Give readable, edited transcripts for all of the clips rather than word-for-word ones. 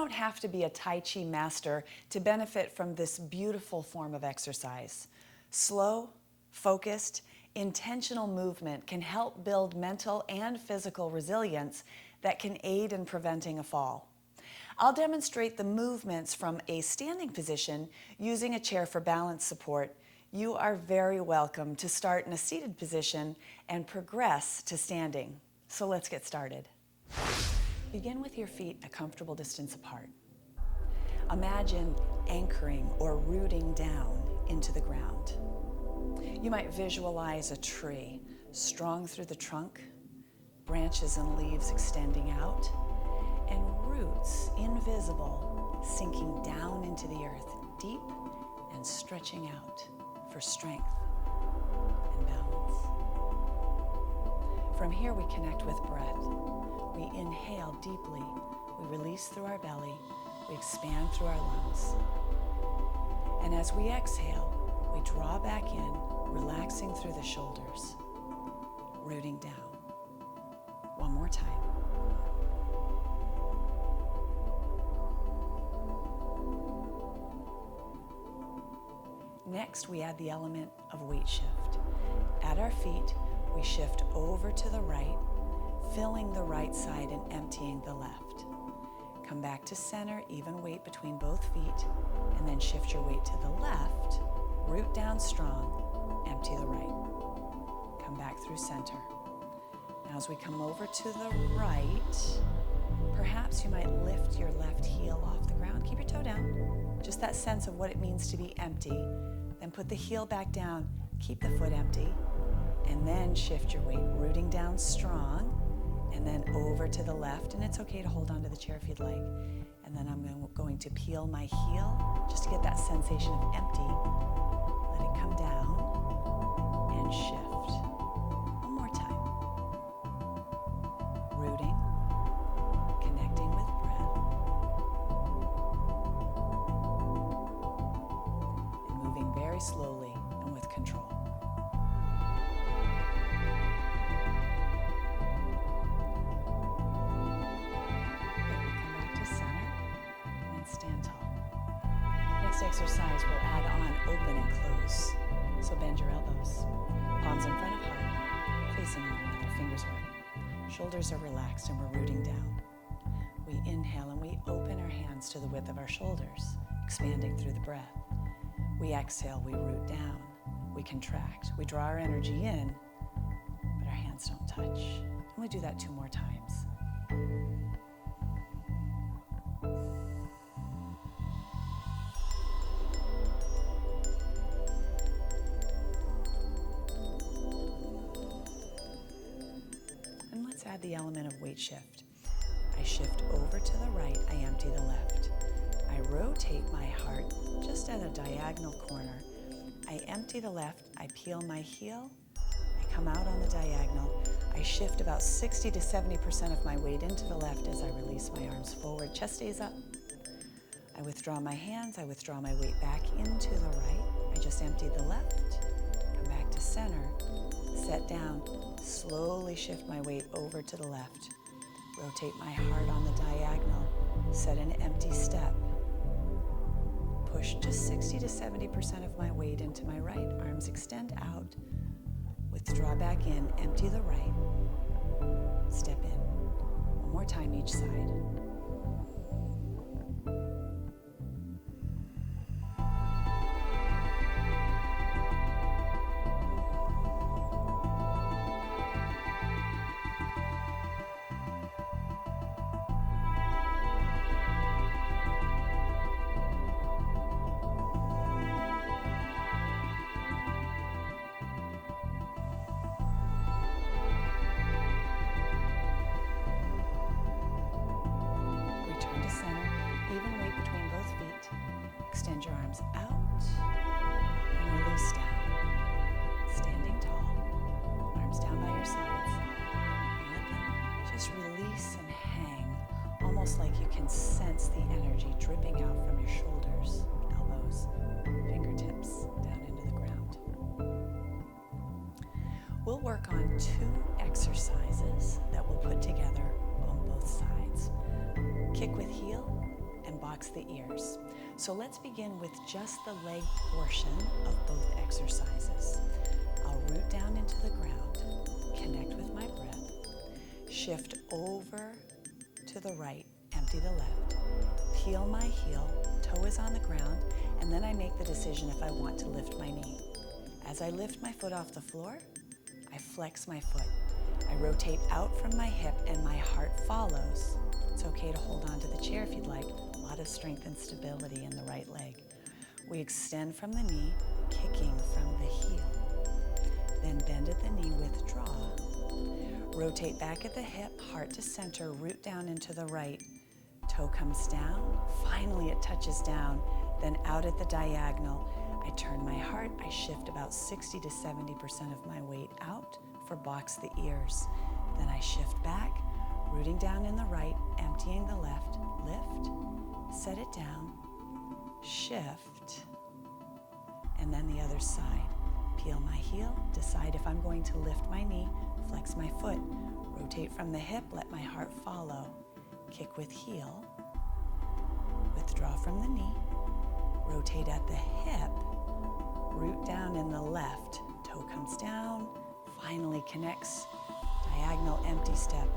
don't have to be a Tai Chi master to benefit from this beautiful form of exercise. Slow, focused, intentional movement can help build mental and physical resilience that can aid in preventing a fall. I'll demonstrate the movements from a standing position using a chair for balance support. You are very welcome to start in a seated position and progress to standing. So let's get started. Begin with your feet a comfortable distance apart. Imagine anchoring or rooting down into the ground. You might visualize a tree strong through the trunk, branches and leaves extending out, and roots invisible sinking down into the earth, deep and stretching out for strength and balance. From here we connect with breath. We inhale deeply, we release through our belly, we expand through our lungs. And as we exhale, we draw back in, relaxing through the shoulders, rooting down. One more time. Next, we add the element of weight shift. At our feet, we shift over to the right, filling the right side and emptying the left. Come back to center, even weight between both feet, and then shift your weight to the left, root down strong, empty the right. Come back through center. Now as we come over to the right, perhaps you might lift your left heel off the ground. Keep your toe down. Just that sense of what it means to be empty. Then put the heel back down, keep the foot empty, and then shift your weight, rooting down strong, and then over to the left. And it's okay to hold onto the chair if you'd like. And then I'm going to peel my heel just to get that sensation of empty. Let it come down and shift. One more time. Rooting, connecting with breath, and moving very slowly and with control. Stand tall. Next exercise, we'll add on open and close. So bend your elbows. Palms in front of heart, facing one another, fingers wide. Shoulders are relaxed and we're rooting down. We inhale and we open our hands to the width of our shoulders, expanding through the breath. We exhale, we root down, we contract. We draw our energy in, but our hands don't touch. And we do that 2 more times. Add the element of weight shift. I shift over to the right, I empty the left. I rotate my heart just at a diagonal corner. I empty the left, I peel my heel, I come out on the diagonal. I shift about 60 to 70% of my weight into the left as I release my arms forward. Chest stays up. I withdraw my hands, I withdraw my weight back into the right. I just empty the left, come back to center, set down. Slowly shift my weight over to the left. Rotate my heart on the diagonal. Set an empty step. Push just 60 to 70% of my weight into my right. Arms extend out. Withdraw back in. Empty the right. Step in. One more time each side. Extend your arms out and release down. Standing tall, arms down by your sides. Let them just release and hang, almost like you can sense the energy dripping out from your shoulders, elbows, fingertips, down into the ground. We'll work on 2 exercises that we'll put together on both sides. Kick with heel box the ears. So let's begin with just the leg portion of both exercises. I'll root down into the ground, connect with my breath, shift over to the right, empty the left, peel my heel, toe is on the ground, and then I make the decision if I want to lift my knee. As I lift my foot off the floor, I flex my foot. I rotate out from my hip and my heart follows. It's okay to hold on to the chair if you'd like. A lot of strength and stability in the right leg. We extend from the knee, kicking from the heel. Then bend at the knee, withdraw. Rotate back at the hip, heart to center, root down into the right. Toe comes down, finally it touches down, then out at the diagonal. I turn my heart, I shift about 60 to 70% of my weight out for box the ears. Then I shift back, rooting down in the right, emptying the left, lift, set it down, shift, and then the other side. Peel my heel, decide if I'm going to lift my knee, flex my foot, rotate from the hip, let my heart follow, kick with heel, withdraw from the knee, rotate at the hip, root down in the left, toe comes down, finally connects, diagonal empty step,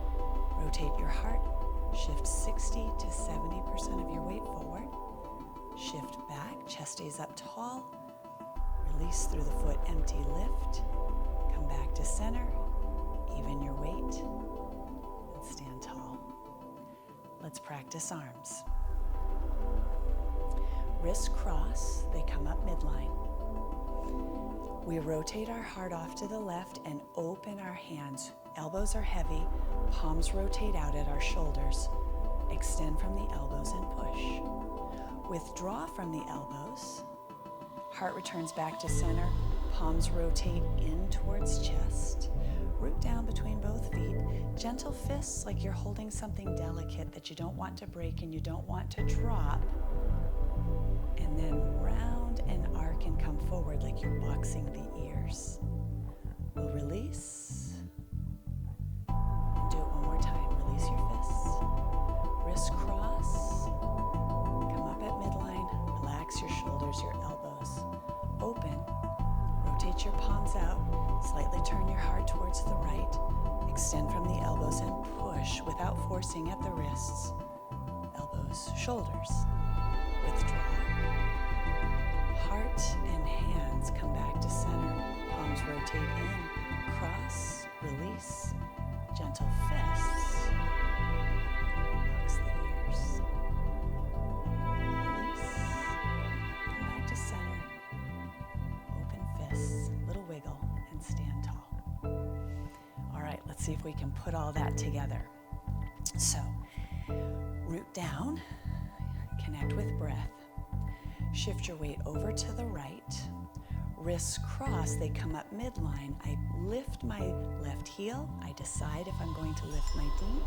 rotate your heart, shift 60 to 70% of your weight forward, shift back, chest stays up tall, release through the foot, empty lift, come back to center, even your weight, and stand tall. Let's practice arms. Wrists cross, they come up midline. We rotate our heart off to the left and open our hands. Elbows are heavy, palms rotate out at our shoulders. Extend from the elbows and push. Withdraw from the elbows. Heart returns back to center, palms rotate in towards chest. Root down between both feet. Gentle fists like you're holding something delicate that you don't want to break and you don't want to drop. And then round and arc and come forward like you're boxing the ears. We'll release. And do it one more time. Release your fists. Wrists cross. Come up at midline. Relax your shoulders, your elbows. Open. Rotate your palms out. Slightly turn your heart towards the right. Extend from the elbows and push without forcing at the wrists. Elbows, shoulders. Withdraw. Heart and hands come back to center. Palms rotate in. Cross, release. Gentle fists. Box the ears. Release. Come back to center. Open fists. Little wiggle and stand tall. All right, let's see if we can put all that together. So, root down. Connect with breath. Shift your weight over to the right. Wrists cross, they come up midline. I lift my left heel. I decide if I'm going to lift my knee,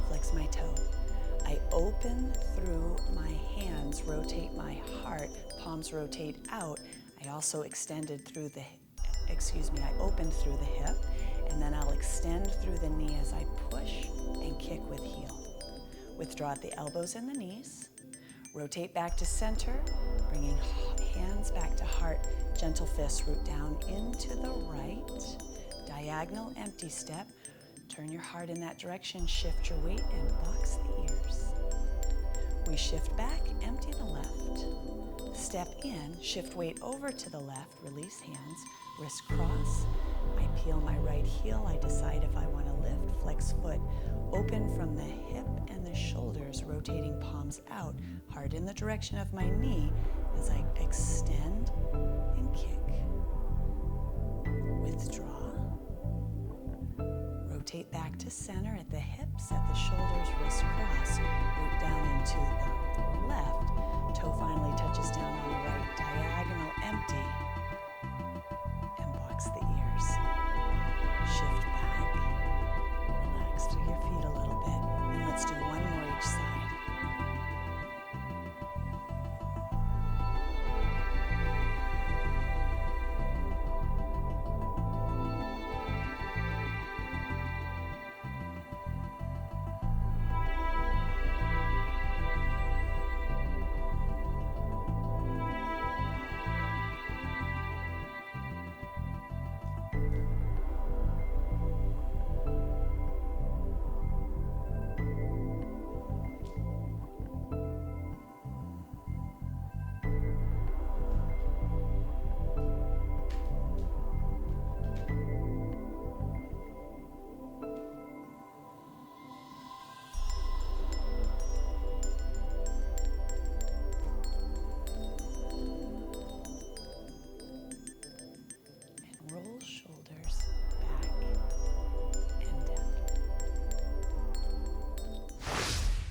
flex my toe. I open through my hands, rotate my heart, palms rotate out. I also extended through I opened through the hip, and then I'll extend through the knee as I push and kick with heel. Withdraw at the elbows and the knees. Rotate back to center, bringing hands back to heart. Gentle fists, root down into the right. Diagonal empty step. Turn your heart in that direction, shift your weight, and box the ears. We shift back, empty the left. Step in, shift weight over to the left, release hands, wrist cross. I peel my right heel. I decide if I want to lift, flex foot. Open from the hip and the shoulders, rotating palms out. Heart in the direction of my knee as I extend and kick. Withdraw. Rotate back to center at the hips, at the shoulders, wrist cross. Root down into the left. Toe finally touches down on the right. Diagonal empty. And box the ears. Shift back. Relax through your feet a little bit. And let's do one more each side.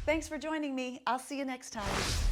Thanks for joining me. I'll see you next time.